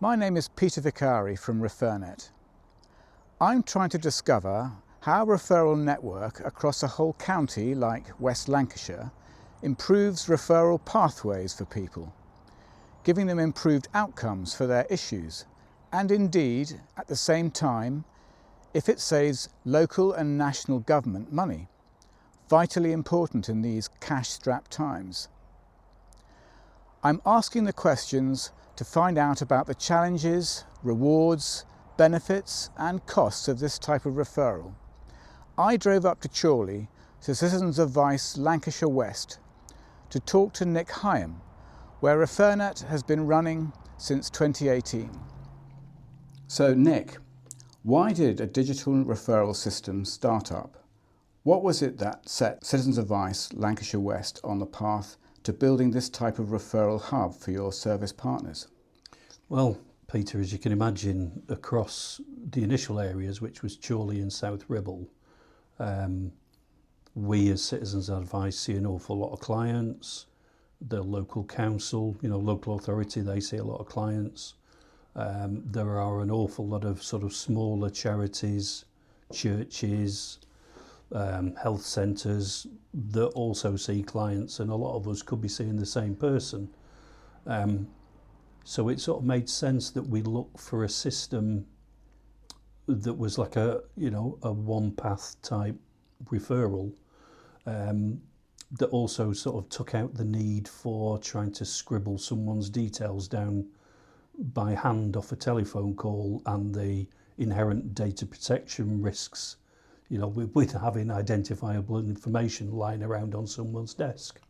My name is Peter Vicari from Refernet. I'm trying to discover how a referral network across a whole county like West Lancashire improves referral pathways for people, giving them improved outcomes for their issues, and indeed, at the same time, if it saves local and national government money, vitally important in these cash-strapped times. I'm asking the questions to find out about the challenges, rewards, benefits and costs of this type of referral. I drove up to Chorley to Citizens Advice Lancashire West to talk to Nick Higham, where Refernet has been running since 2018. So Nick, why did a digital referral system start up? What was it that set Citizens Advice Lancashire West on the path to building this type of referral hub for your service partners? Well, Peter, as you can imagine, across the initial areas, which was Chorley and South Ribble, we as Citizens Advice see an awful lot of clients. The local council, local authority, they see a lot of clients. There are an awful lot of sort of smaller charities, churches, health centres that also see clients, and a lot of us could be seeing the same person. So it sort of made sense that we look for a system that was like a one path type referral, that also sort of took out the need for trying to scribble someone's details down by hand off a telephone call and the inherent data protection risks, with having identifiable information lying around on someone's desk.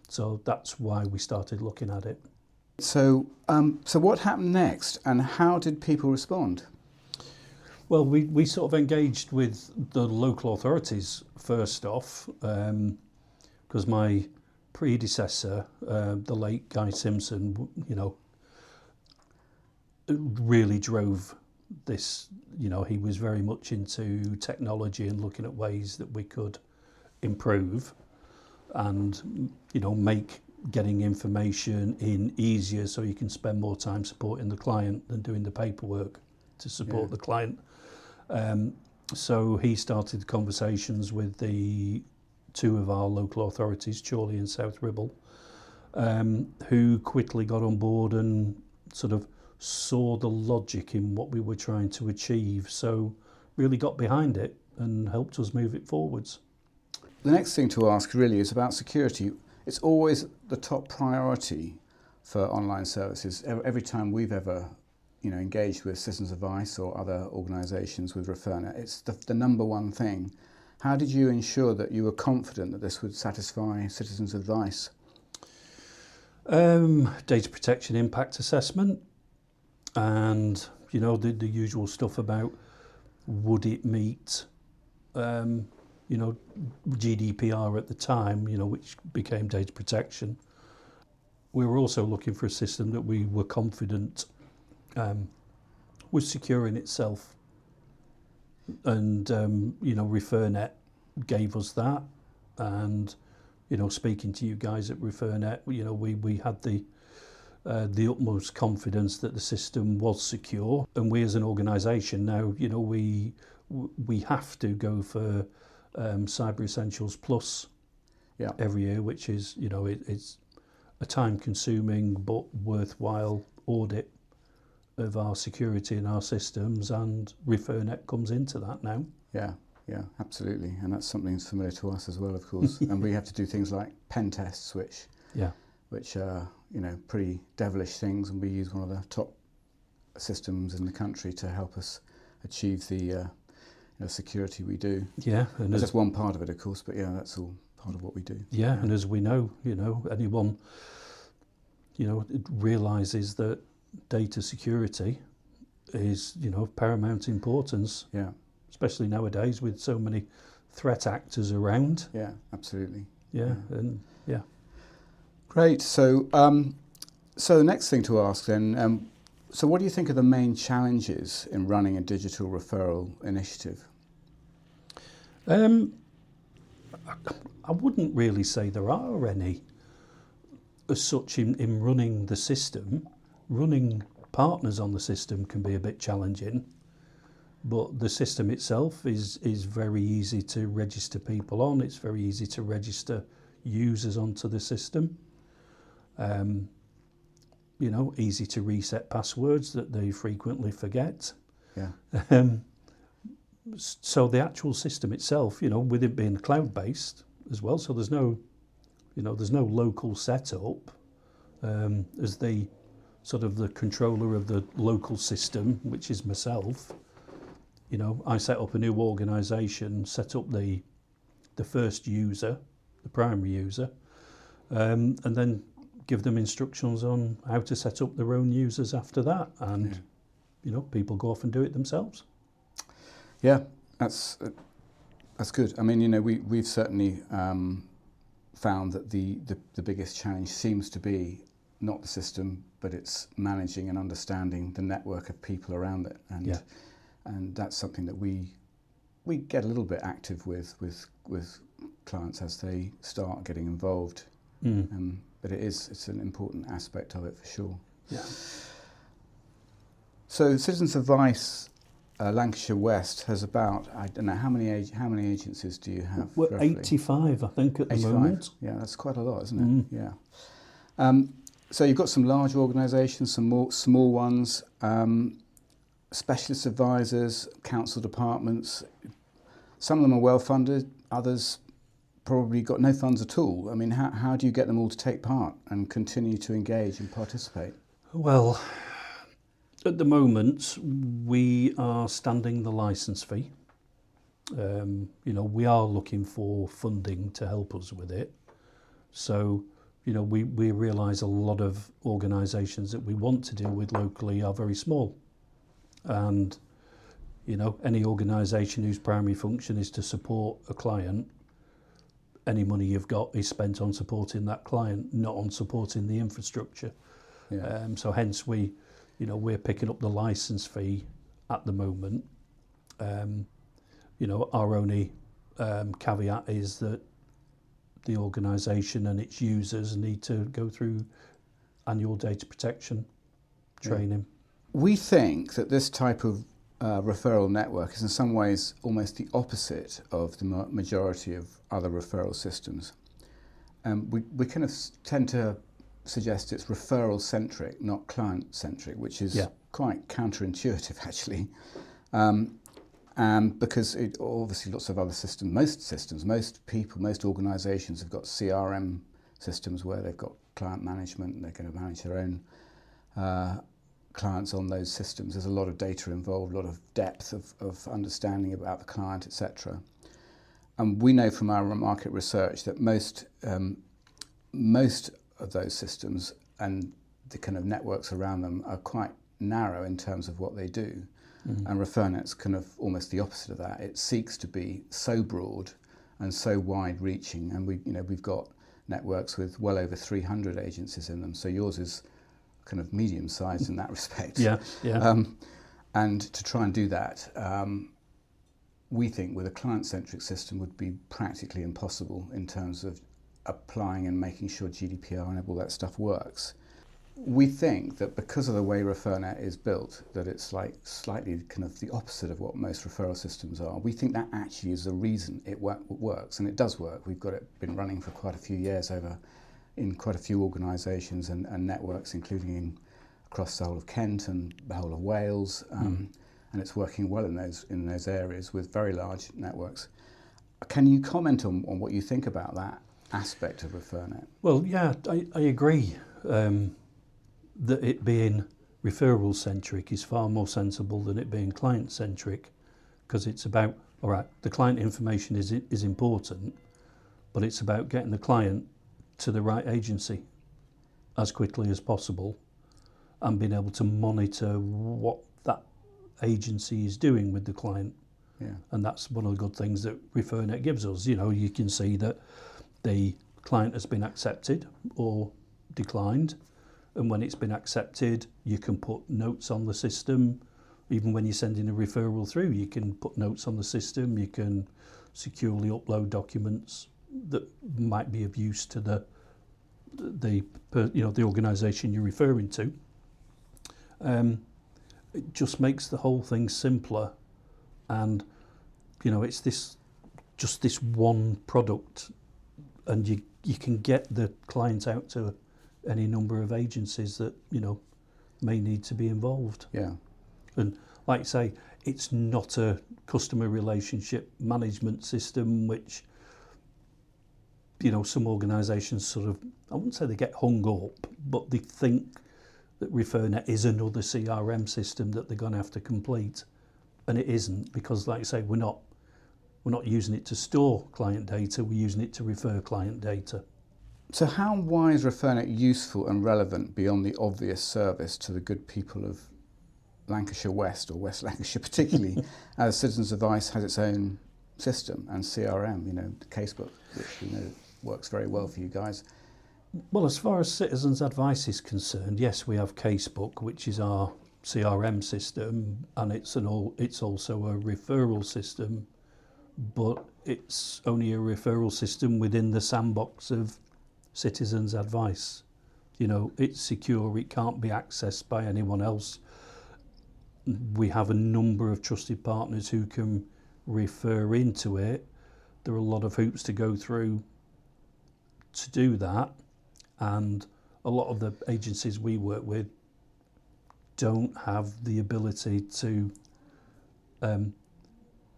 So that's why we started looking at it. So what happened next, and how did people respond? Well, we sort of engaged with the local authorities first off, because my predecessor, the late Guy Simpson, really drove this. He was very much into technology and looking at ways that we could improve and, make getting information in easier so you can spend more time supporting the client than doing the paperwork to support the client. So he started conversations with the two of our local authorities, Chorley and South Ribble, who quickly got on board and sort of saw the logic in what we were trying to achieve, so really got behind it and helped us move it forwards. The next thing to ask really is about security. It's always the top priority for online services. Every time we've ever engaged with Citizens Advice or other organisations with Refernet, it's the number one thing. How did you ensure that you were confident that this would satisfy Citizens Advice? Data protection impact assessment, and the usual stuff about would it meet GDPR at the time, which became data protection. We were also looking for a system that we were confident was secure in itself, and Refernet gave us that. And speaking to you guys at Refernet, we had the utmost confidence that the system was secure. And we as an organisation now, we have to go for Cyber Essentials Plus every year, which is it's a time-consuming but worthwhile audit of our security and our systems, and Refernet comes into that now. Yeah, absolutely, and that's something that's familiar to us as well, of course. And we have to do things like pen tests, which are pretty devilish things, and we use one of the top systems in the country to help us achieve the security we do. Yeah, and that's just one part of it, of course, but that's all part of what we do. Yeah, and as we know, anyone realises that data security is of paramount importance. Yeah, especially nowadays with so many threat actors around. Yeah, absolutely. Yeah. Great. So the next thing to ask then, so what do you think are the main challenges in running a digital referral initiative? I wouldn't really say there are any as such in running the system. Running partners on the system can be a bit challenging, but the system itself is very easy to register people on. It's very easy to register users onto the system. You know, easy to reset passwords that they frequently forget. Yeah. So the actual system itself, you know, with it being cloud-based as well, so there's no, you know, there's no local setup. As the sort of the controller of the local system, which is myself, you know, I set up a new organisation, set up the first user, the primary user, and then give them instructions on how to set up their own users after that, and you know, people go off and do it themselves. Yeah, that's good. I mean, you know, we've certainly found that the biggest challenge seems to be not the system, but it's managing and understanding the network of people around it, and that's something that we get a little bit active with clients as they start getting involved. But it's an important aspect of it for sure. Yeah. So Citizens Advice Lancashire West has about, I don't know, how many agencies do you have? We're roughly? 85, I think, at 85. The moment. Yeah, that's quite a lot, isn't it? Yeah. So you've got some large organisations, some more small ones, specialist advisors, council departments. Some of them are well funded, others probably got no funds at all. I mean, how do you get them all to take part and continue to engage and participate? Well, at the moment, we are standing the licence fee. You know, we are looking for funding to help us with it. So, you know, we realise a lot of organisations that we want to deal with locally are very small. And, you know, any organisation whose primary function is to support a client, any money you've got is spent on supporting that client, not on supporting the infrastructure. Yeah. So hence we're picking up the licence fee at the moment. You know, our only caveat is that the organisation and its users need to go through annual data protection training. We think that this type of referral network is in some ways almost the opposite of the majority of other referral systems. We kind of tend to suggest it's referral centric, not client centric, which is quite counterintuitive actually. Because it obviously lots of other systems, most people, most organisations have got CRM systems where they've got client management and they're going to manage their own clients on those systems. There's a lot of data involved, a lot of depth of understanding about the client, etc. And we know from our market research that most of those systems and the kind of networks around them are quite narrow in terms of what they do. And Refernet's kind of almost the opposite of that. It seeks to be so broad and so wide-reaching, and we've got networks with well over 300 agencies in them. So yours is kind of medium-sized in that respect. And to try and do that, we think with a client-centric system would be practically impossible in terms of applying and making sure GDPR and all that stuff works. We think that because of the way Refernet is built, that it's like slightly kind of the opposite of what most referral systems are. We think that actually is the reason it works, and it does work. We've got it been running for quite a few years in quite a few organisations and networks, including across the whole of Kent and the whole of Wales, and it's working well in those areas with very large networks. Can you comment on what you think about that aspect of Refernet? Well, yeah, I agree. That it being referral centric is far more sensible than it being client centric, because it's about, all right, the client information is important, but it's about getting the client to the right agency as quickly as possible and being able to monitor what that agency is doing with the client. And that's one of the good things that Refernet gives us. You know, you can see that the client has been accepted or declined. And when it's been accepted, you can put notes on the system. Even when you're sending a referral through, you can put notes on the system. You can securely upload documents that might be of use to the organisation you're referring to. It just makes the whole thing simpler, and it's just this one product, and you can get the client out to any number of agencies that may need to be involved. Yeah. And like you say, it's not a customer relationship management system, which some organisations sort of, I wouldn't say they get hung up, but they think that Refernet is another CRM system that they're going to have to complete, and it isn't, because like I say, we're not using it to store client data, we're using it to refer client data. So why is Refernet useful and relevant beyond the obvious service to the good people of Lancashire West, or West Lancashire particularly, as Citizens Advice has its own system and CRM, the casebook, which works very well for you guys? Well, as far as Citizens Advice is concerned, yes, we have Casebook, which is our CRM system, and it's also a referral system, but it's only a referral system within the sandbox of Citizens Advice. It's secure, it can't be accessed by anyone else. We have a number of trusted partners who can refer into it. There are a lot of hoops to go through to do that, and a lot of the agencies we work with don't have the ability to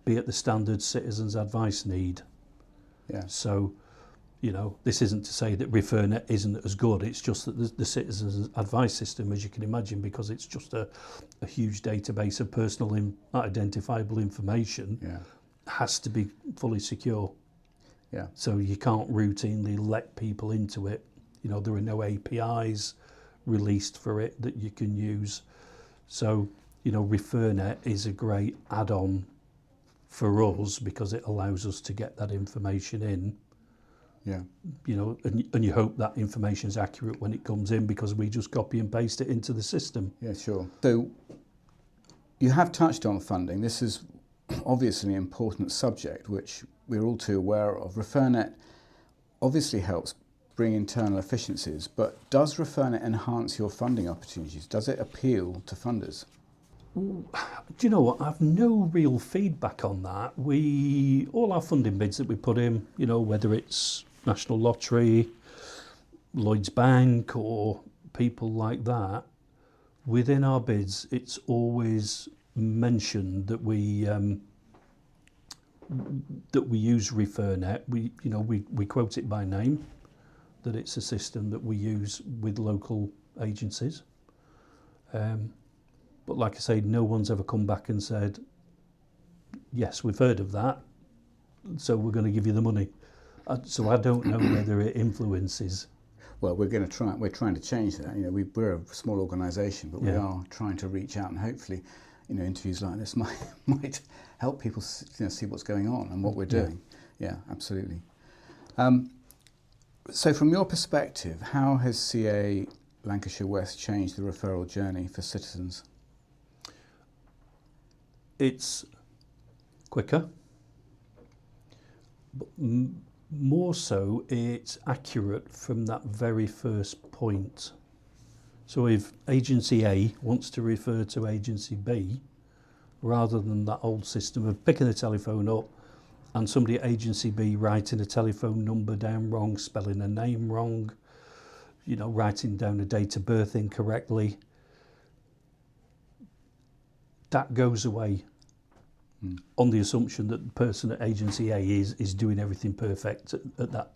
be at the standard Citizens Advice need. Yeah. So, this isn't to say that Refernet isn't as good. It's just that the Citizens Advice system, as you can imagine, because it's just a huge database of personal identifiable information, Yeah. has to be fully secure. Yeah. So you can't routinely let people into it. There are no APIs released for it that you can use. So, Refernet is a great add-on for us because it allows us to get that information in. Yeah. And you hope that information is accurate when it comes in, because we just copy and paste it into the system. Yeah, sure. So you have touched on funding. This is obviously an important subject, which we're all too aware of. Refernet obviously helps bring internal efficiencies, but does Refernet enhance your funding opportunities? Does it appeal to funders? Do you know what? I've no real feedback on that. All our funding bids that we put in, whether it's National Lottery, Lloyds Bank, or people like that, within our bids, it's always mentioned that we use Refernet. We quote it by name, that it's a system that we use with local agencies. But like I say, no one's ever come back and said, yes, we've heard of that, so we're going to give you the money. So I don't know whether it influences. Well, we're trying to change that. We're a small organisation, but we are trying to reach out, and hopefully, interviews like this might help people see what's going on and what we're doing. Yeah, absolutely. So from your perspective, how has CA Lancashire West changed the referral journey for citizens? It's quicker, but more so it's accurate from that very first point. So if agency A wants to refer to agency B, rather than that old system of picking the telephone up and somebody at agency B writing a telephone number down wrong, spelling a name wrong, writing down a date of birth incorrectly, that goes away on the assumption that the person at agency A is doing everything perfect at that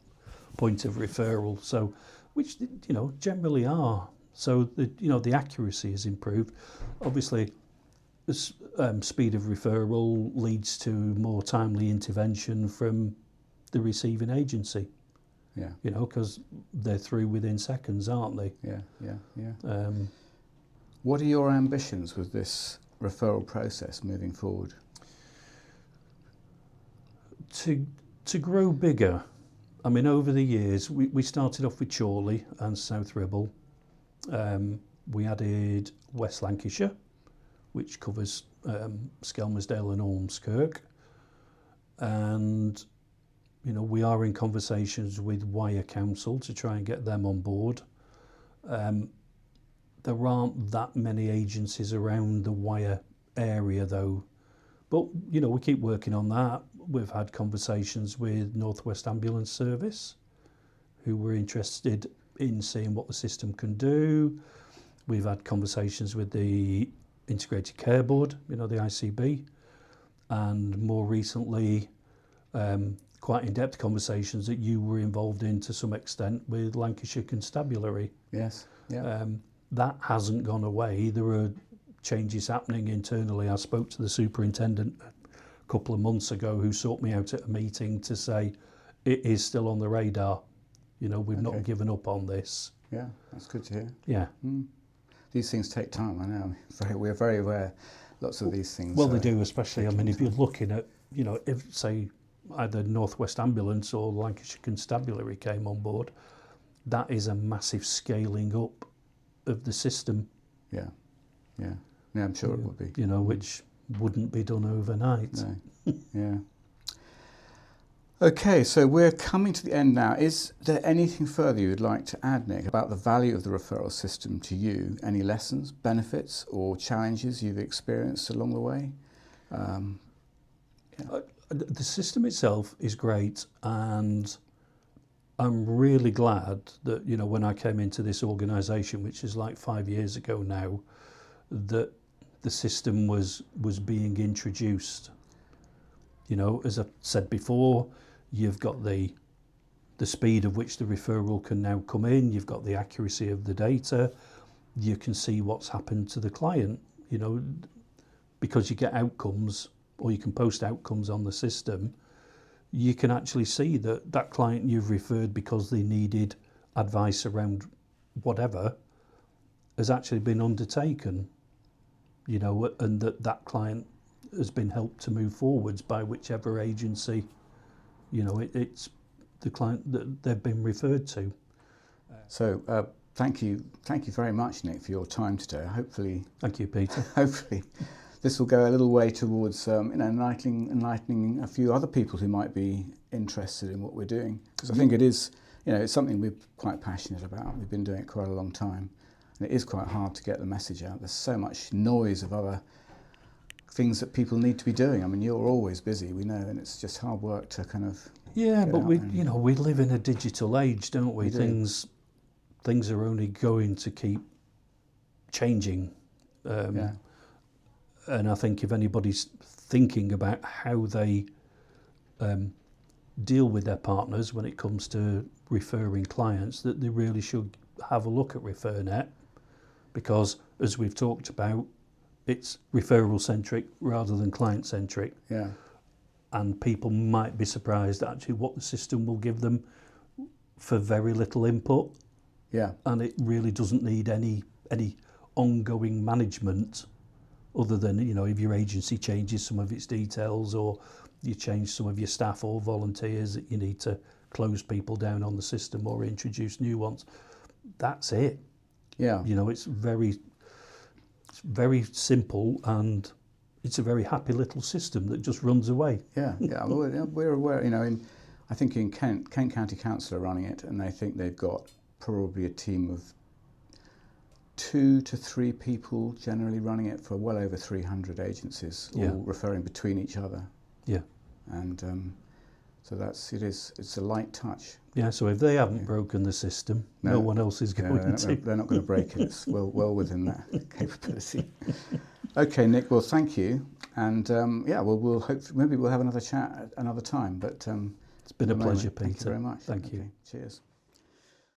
point of referral. So, which generally are. So the accuracy is improved. Obviously, the speed of referral leads to more timely intervention from the receiving agency. Yeah. Because they're through within seconds, aren't they? Yeah. What are your ambitions with this referral process moving forward? To grow bigger. I mean, over the years, we started off with Chorley and South Ribble. We added West Lancashire, which covers Skelmersdale and Ormskirk. And, we are in conversations with Whay Council to try and get them on board. There aren't that many agencies around the Wire area though. But, you know, we keep working on that. We've had conversations with North West Ambulance Service, who were interested in seeing what the system can do. We've had conversations with the Integrated Care Board, you know, the ICB, and more recently, quite in-depth conversations that you were involved in to some extent with Lancashire Constabulary. Yes, yeah. That hasn't gone away. There are changes happening internally. I spoke to the superintendent a couple of months ago who sought me out at a meeting to say it is still on the radar. You know, we've not given up on this. Yeah, that's good to hear. Yeah. These things take time, I know. We're very aware, lots of these things. Well, they do, especially, I mean, if you're looking at, you know, if, say, either North West Ambulance or Lancashire Constabulary came on board, that is a massive scaling up of the system. Yeah, yeah. Yeah, I'm sure it would be. You know, which wouldn't be done overnight. No. Yeah. Okay, so we're coming to the end now. Is there anything further you would like to add, Nick, about the value of the referral system to you? Any lessons, benefits or challenges you've experienced along the way? The system itself is great, and I'm really glad that, you know, when I came into this organisation, which is like 5 years ago now, that the system was being introduced. You know, as I've said before, you've got the speed of which the referral can now come in, you've got the accuracy of the data, you can see what's happened to the client, you know, because you get outcomes, or you can post outcomes on the system, you can actually see that that client you've referred because they needed advice around whatever has actually been undertaken, you know, and that client has been helped to move forwards by whichever agency, you know, it's the client that they've been referred to. So thank you very much, Nick, for your time today. Hopefully, thank you, Peter. Hopefully, this will go a little way towards you know, enlightening a few other people who might be interested in what we're doing. Because I think it is, you know, it's something we're quite passionate about. We've been doing it quite a long time, and it is quite hard to get the message out. There's so much noise of other things that people need to be doing. I mean, you're always busy, we know, and it's just hard work to kind of but we, you know, we live in a digital age, don't we? Things are only going to keep changing. And I think if anybody's thinking about how they deal with their partners when it comes to referring clients, that they really should have a look at Refernet, because as we've talked about, it's referral centric rather than client centric. Yeah. And people might be surprised actually what the system will give them for very little input. Yeah. And it really doesn't need any ongoing management, other than, you know, if your agency changes some of its details, or you change some of your staff or volunteers, that you need to close people down on the system or introduce new ones. That's it. Yeah. You know, it's very simple, and it's a very happy little system that just runs away. Yeah, yeah. We're aware, you know, I think in Kent County Council are running it, and they think they've got probably a team of 2 to 3 people generally running it for well over 300 agencies, all referring between each other. Yeah. And so it's a light touch. Yeah, so if they haven't broken the system, no one else is going to. They're not going to break it. It's well within that capability. Okay, Nick, well, thank you. And we'll hopefully, maybe we'll have another chat at another time. But it's been a pleasure, Peter. Thank you very much. Thank you. Cheers.